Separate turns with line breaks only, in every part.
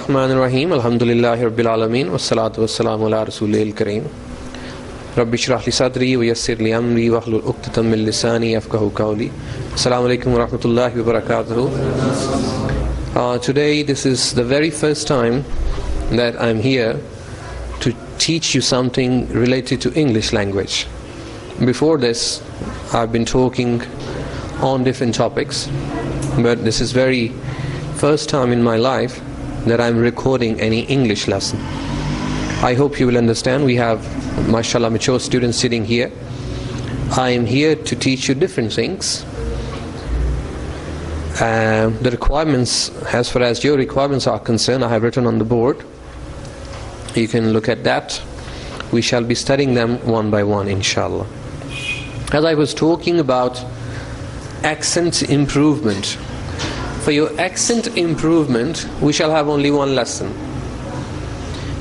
Bismillahirrahmanirrahim. Alhamdulillahi Rabbil Alameen. Wassalatu wassalamu ala Rasulil Kareem. Rabbi shrah li sadri wa yassir li amri wa hlul uqdatan min lisani yafqahu qawli. Assalamu alaikum wa rahmatullahi wa barakatuhu. Today, this is the very first time that I'm here to teach you something related to English language. Before this, I've been talking on different topics, but this is very first time in my life that I'm recording any English lesson. I hope you will understand. We have, mashallah, mature students sitting here. I am here to teach you different things. The requirements, as far as your requirements are concerned, I have written on the board. You can look at that. We shall be studying them one by one, inshallah. As I was talking about accent improvement, for your accent improvement, we shall have only one lesson.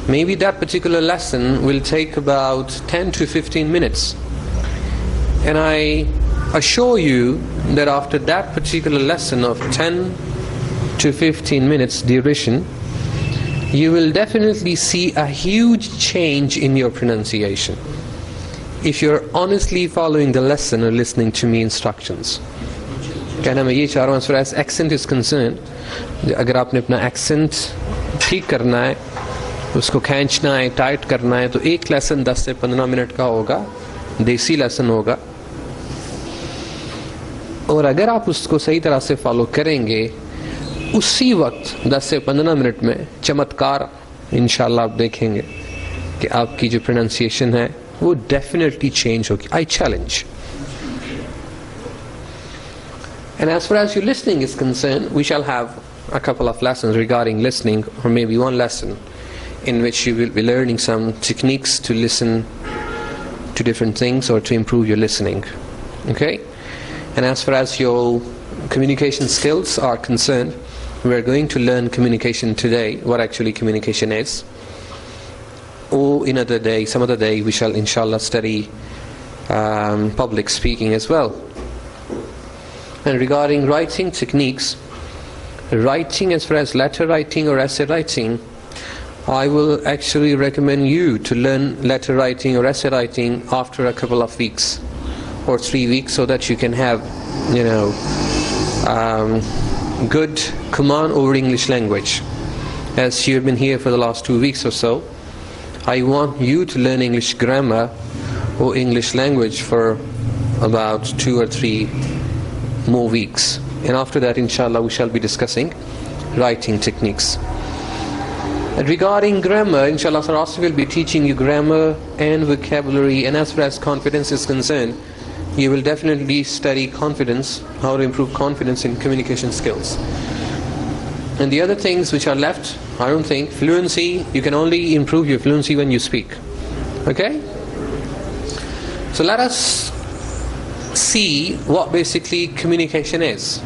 Maybe that particular lesson will take about 10 to 15 minutes. And I assure you that after that particular lesson of 10 to 15 minutes duration, you will definitely see a huge change in your pronunciation if you're honestly following the lesson or listening to me instructions. कहना मैं ये चाह रहा हूँ, as far as accent is concerned, अगर आपने अपना accent ठीक करना है, उसको खींचना है, टाइट करना है, तो एक लेसन 10 से 15 मिनट का होगा, देसी लेसन होगा, और अगर आप उसको सही तरह से फॉलो करेंगे, उसी वक्त 10 से 15 मिनट में चमत्कार इंशाल्लाह आप देखेंगे कि आपकी जो प्रोनाउंसिएशन है वो डेफिनेटली चेंज होगी. I challenge. And as far as your listening is concerned, we shall have a couple of lessons regarding listening, or maybe one lesson in which you will be learning some techniques to listen to different things or to improve your listening. Okay? And as far as your communication skills are concerned, we are going to learn communication today, what actually communication is. Or another day, some other day, we shall inshallah study public speaking as well. And regarding writing techniques, writing as far as letter writing or essay writing, I will actually recommend you to learn letter writing or essay writing after a couple of weeks or 3 weeks, so that you can have, good command over English language. As you have been here for the last 2 weeks or so, I want you to learn English grammar or English language for about 2 or 3 more weeks, and after that inshallah we shall be discussing writing techniques. And regarding grammar, inshallah Sarasi will be teaching you grammar and vocabulary, and as far as confidence is concerned, you will definitely study confidence, how to improve confidence in communication skills. And the other things which are left, I don't think, fluency, you can only improve your fluency when you speak. Okay? So let us see what basically communication is.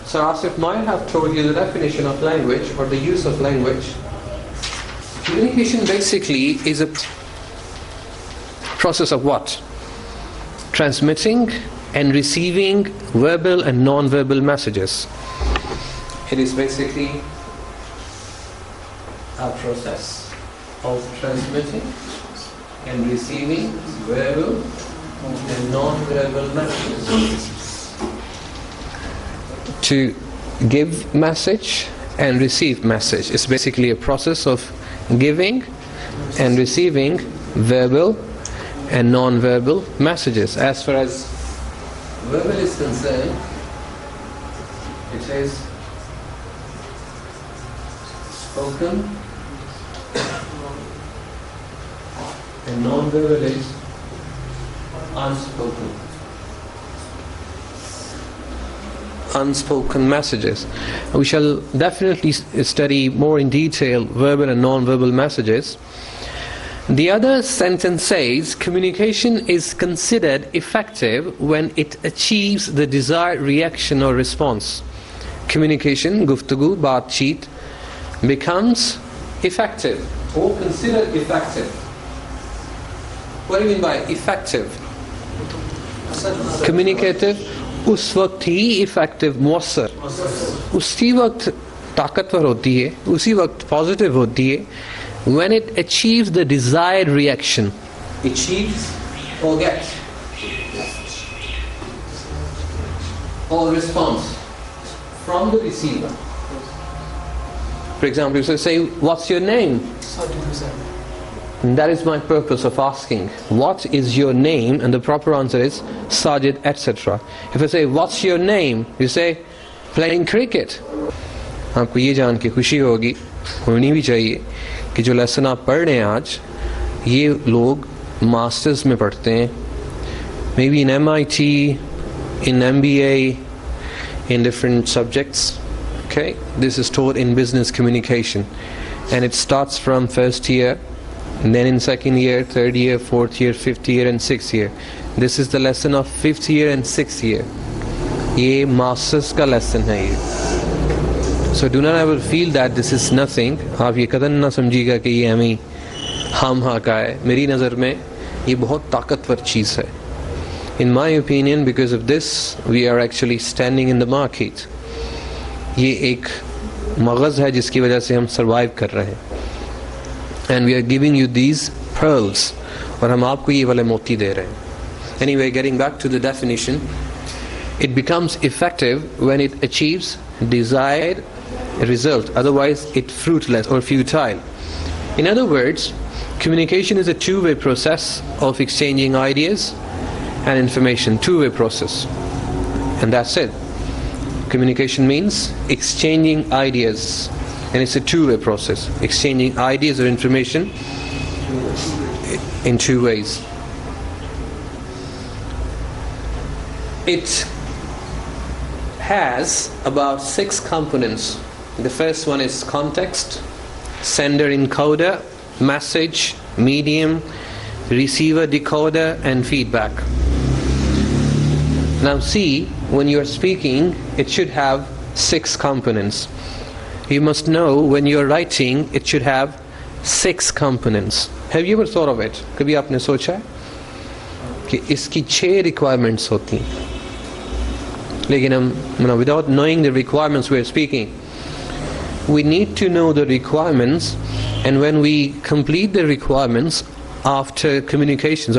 So Asif might have told you the definition of language or the use of language. Communication basically is a process of what? Transmitting and receiving verbal and non-verbal messages. It is basically a process of transmitting and receiving verbal and non-verbal messages. To give message and receive message is basically a process of giving and receiving verbal and non-verbal messages. As far as verbal is concerned, it is spoken, and non-verbal is unspoken. Unspoken messages. We shall definitely study more in detail verbal and non-verbal messages. The other sentence says, communication is considered effective when it achieves the desired reaction or response. Communication, guftagu, baatcheet, becomes effective or considered effective. What do you mean by effective? Communicative उस वक्त ही effective मौसर उसी वक्त ताकतवर होती है, उसी वक्त positive होती है when it achieves the desired reaction. Achieves or gets or response from the receiver. For example, you say, what's your name? And that is my purpose of asking, what is your name? And the proper answer is Sajid, etc. If I say, what's your name? You say, playing cricket. आपको ये जान के खुशी होगी, होनी भी चाहिए कि जो लेसन आप पढ़ रहे हैं आज, ये लोग मास्टर्स में पढ़ते हैं, maybe in MIT, in MBA, in different subjects. Okay, this is taught in business communication, and it starts from first year, and then in second year, third year, fourth year, fifth year, and sixth year. This is the lesson of fifth year and sixth year. ये masters का lesson है ये. So do not ever feel that this is nothing. आप ये कदम ना समझिएगा कि ये हमें हम हाँ का है. मेरी नज़र में ये बहुत ताकतवर चीज़ है. In my opinion, because of this, we are actually standing in the market. ये एक मगज़ है जिसकी वजह से हम सर्वाइव कर रहे हैं. And we are giving you these pearls. और हम आपको ये वाले मोती दे रहे हैं. Anyway, getting back to the definition, it becomes effective when it achieves desired result. Otherwise, it's fruitless or futile. In other words, communication is a two-way process of exchanging ideas and information. Two-way process. And that's it. Communication means exchanging ideas, and it's a two-way process, exchanging ideas or information in two ways. It has about 6 components. The first one is context, sender encoder, message, medium, receiver decoder, and feedback. Now see, when you are speaking, it should have 6 components. You must know when you are writing, it should have 6 components. Have you ever thought of it? कभी आपने सोचा है कि इसकी 6 requirements होती हैं? लेकिन हम, without knowing the requirements we are speaking, we need to know the requirements, and when we complete the requirements after communication,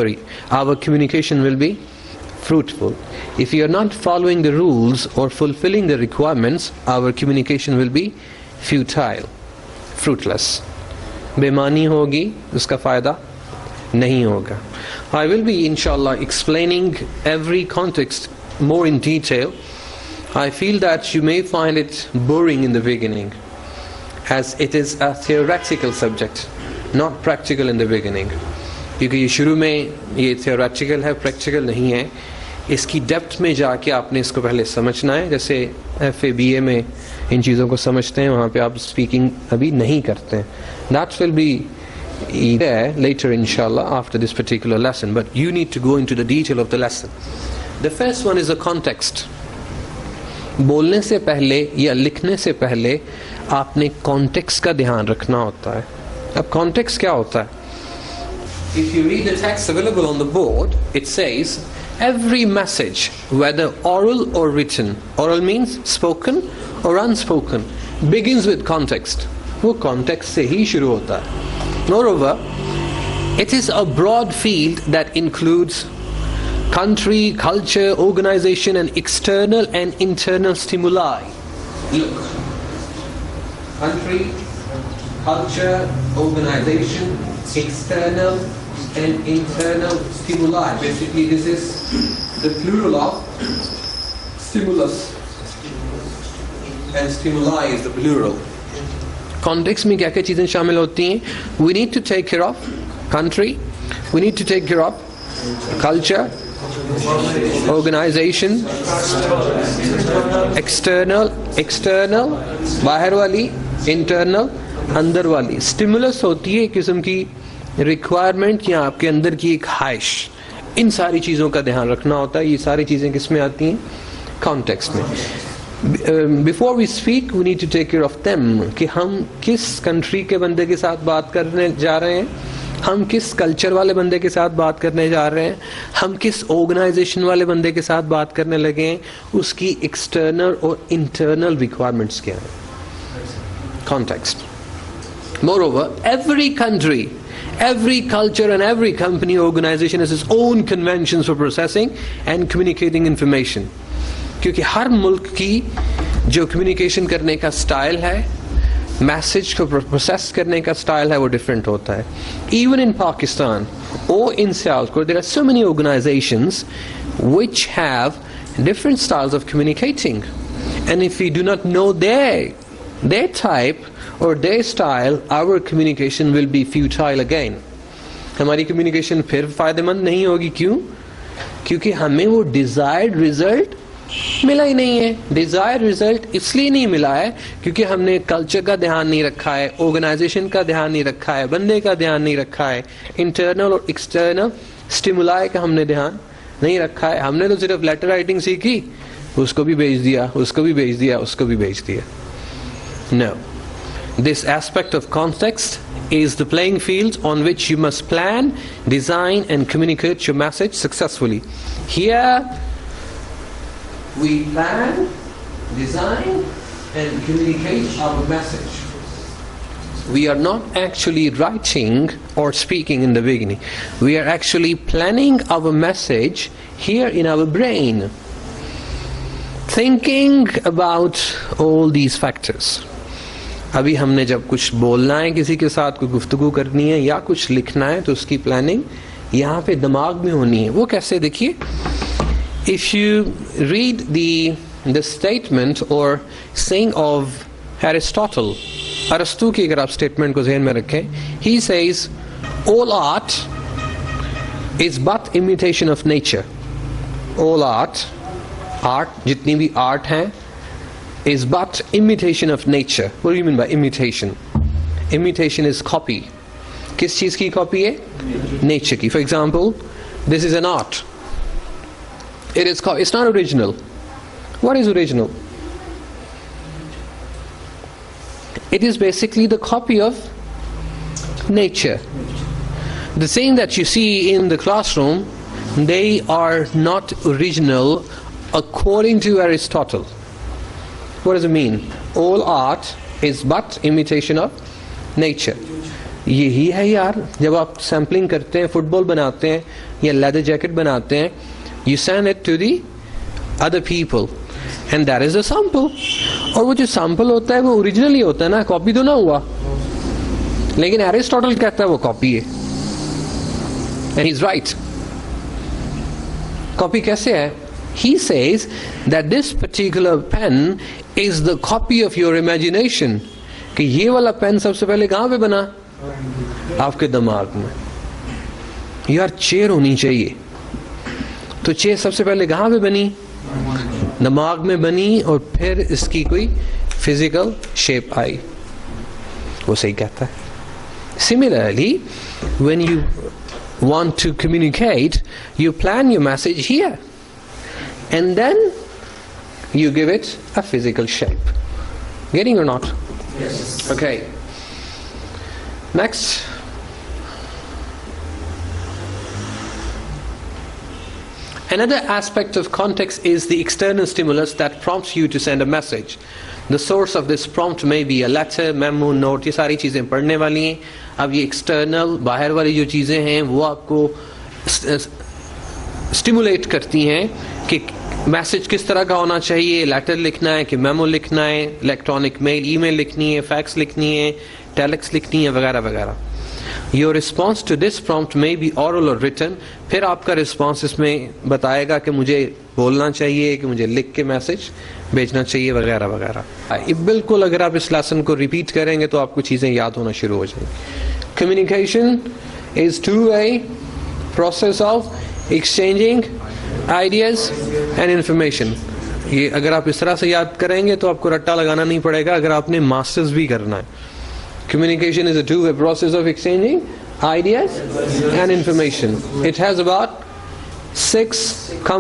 our communication will be fruitful. If you are not following the rules or fulfilling the requirements, our communication will be futile, fruitless. बेमानी होगी, उसका फ़ायदा नहीं होगा. I will be inshallah explaining every context more in detail. I feel that you may find it boring in the beginning, as it is a theoretical subject, not practical in the beginning. क्योंकि ये शुरू में ये theoretical है, practical नहीं है. इसकी depth में जाके आपने इसको पहले समझना है. जैसे FA BA में इन चीज़ों को समझते हैं, वहाँ पे आप स्पीकिंग अभी नहीं करते हैं. That will be there later inshallah after this particular lesson, but you need to go into the detail of the lesson. The first one is a context. बोलने से पहले या लिखने से पहले आपने context का ध्यान रखना होता है. अब context क्या होता है? If you read the text available on the board, it says every message, whether oral or written, oral means spoken or unspoken, begins with context. वो context से ही शुरू होता है. Moreover, it is a broad field that includes country, culture, organization, and external and internal stimuli. Look, country, culture, organization, external and internal stimuli. Basically, this is the plural of stimulus, and stimuli is the plural. Context में क्या क्या चीज़ें शामिल होती हैं? We need to take care of country, we need to take care of culture, organization, external बाहर वाली, internal अंदर वाली. Stimulus होती है एक किस्म की requirement या आपके अंदर की एक ख्वाहिश. इन सारी चीज़ों का ध्यान रखना होता है. ये सारी चीज़ें किस में आती हैं? Context में. Before we speak, we need to take care of them. कि हम किस country के बंदे के साथ बात करने जा रहे हैं, हम किस culture वाले बंदे के साथ बात करने जा रहे हैं, हम किस organization वाले बंदे के साथ बात करने लगे हैं, उसकी external और internal requirements क्या हैं. Context. Moreover, every country, every culture and every company or organization has its own conventions for processing and communicating information. क्योंकि हर मुल्क की जो कम्युनिकेशन करने का स्टाइल है, मैसेज को प्रोसेस करने का स्टाइल है, वो डिफरेंट होता है. इवन इन पाकिस्तान और in Sialkot there are so many organisations which have different styles of communicating, and if we do not know their type or their style, our communication will be futile again. हमारी communication फिर फायदेमंद नहीं होगी. क्यों? क्योंकि हमें वो डिजायर्ड रिजल्ट मिला ही नहीं है. डिजायर्ड रिजल्ट इसलिए नहीं मिला है क्योंकि हमने कल्चर का ध्यान नहीं रखा है, ऑर्गेनाइजेशन का ध्यान नहीं रखा है, बंदे का ध्यान नहीं रखा है, इंटरनल और एक्सटर्नल स्टिमुलाई का हमने ध्यान नहीं रखा है. हमने तो सिर्फ लेटर राइटिंग सीखी, उसको भी भेज दिया, उसको भी भेज दिया, उसको भी भेज दिया. No. This aspect of context is the playing field on which you must plan, design and communicate your message successfully. Here we plan, design and communicate our message. We are not actually writing or speaking in the beginning. We are actually planning our message here in our brain, thinking about all these factors. अभी हमने जब कुछ बोलना है, किसी के साथ कोई गुफ्तगू करनी है या कुछ लिखना है, तो उसकी प्लानिंग यहाँ पे दिमाग में होनी है. वो कैसे? देखिए, if you read the statement or saying of Aristotle, अरस्तु की अगर आप स्टेटमेंट को ज़हन में रखें, he says all art is but imitation of nature. All art जितनी भी आर्ट है is but imitation of nature. What do you mean by imitation? Imitation is copy. किस चीज की कॉपी है? Nature की. For example, this is an art. It's not original. What is original? It is basically the copy of nature. The thing that you see in the classroom, they are not original according to Aristotle. What does it mean? All art is but imitation of nature. यही है यार, जब आप sampling करते हैं, football बनाते हैं या लेदर जैकेट बनाते हैं, you send it to the other people and that is a sample. और वो जो sample होता है वो ओरिजिनल ही होता है ना, कॉपी तो ना हुआ. लेकिन एरिस्टोटल कहता है वो कॉपी है, and he's right. कॉपी कैसे है? He says that this particular pen is the copy of your imagination. कि ये वाला पेन सबसे पहले कहाँ पे बना? आपके दिमाग में. यार चेयर होनी चाहिए, तो चेयर सबसे पहले कहाँ पे बनी? दिमाग में बनी, और फिर इसकी कोई फिजिकल शेप आई. वो सही कहता है. Similarly, when you want to communicate, you plan your message here. And then you give it a physical shape. Getting or not?
Yes.
Okay. Next. Another aspect of context is the external stimulus that prompts you to send a message. The source of this prompt may be a letter, memo, note. ये सारी चीज़ें पढ़ने वाली हैं. अब ये external, बाहर वाली जो चीज़ें हैं, वो आपको स्टिमुलेट करती हैं कि मैसेज किस तरह का होना चाहिए. लेटर लिखना है कि मेमो लिखना है, इलेक्ट्रॉनिक मेल, ईमेल लिखनी है, फैक्स लिखनी है, टेलेक्स लिखनी है, वगैरह वगैरह. Your response to this prompt may be oral और रिटन. फिर आपका रिस्पॉन्स इसमें बताएगा कि मुझे बोलना चाहिए, कि मुझे लिख के मैसेज भेजना चाहिए, वगैरह वगैरह. बिल्कुल अगर आप इस लेसन को रिपीट करेंगे तो आपको चीज़ें याद होना शुरू हो जाएंगी. Communication is two-way process of exchanging ideas and information. ये अगर आप इस तरह से याद करेंगे तो आपको रट्टा लगाना नहीं पड़ेगा अगर आपने मास्टर्स भी करना है. Communication is a two-way process of exchanging ideas and information. It has about 6 components.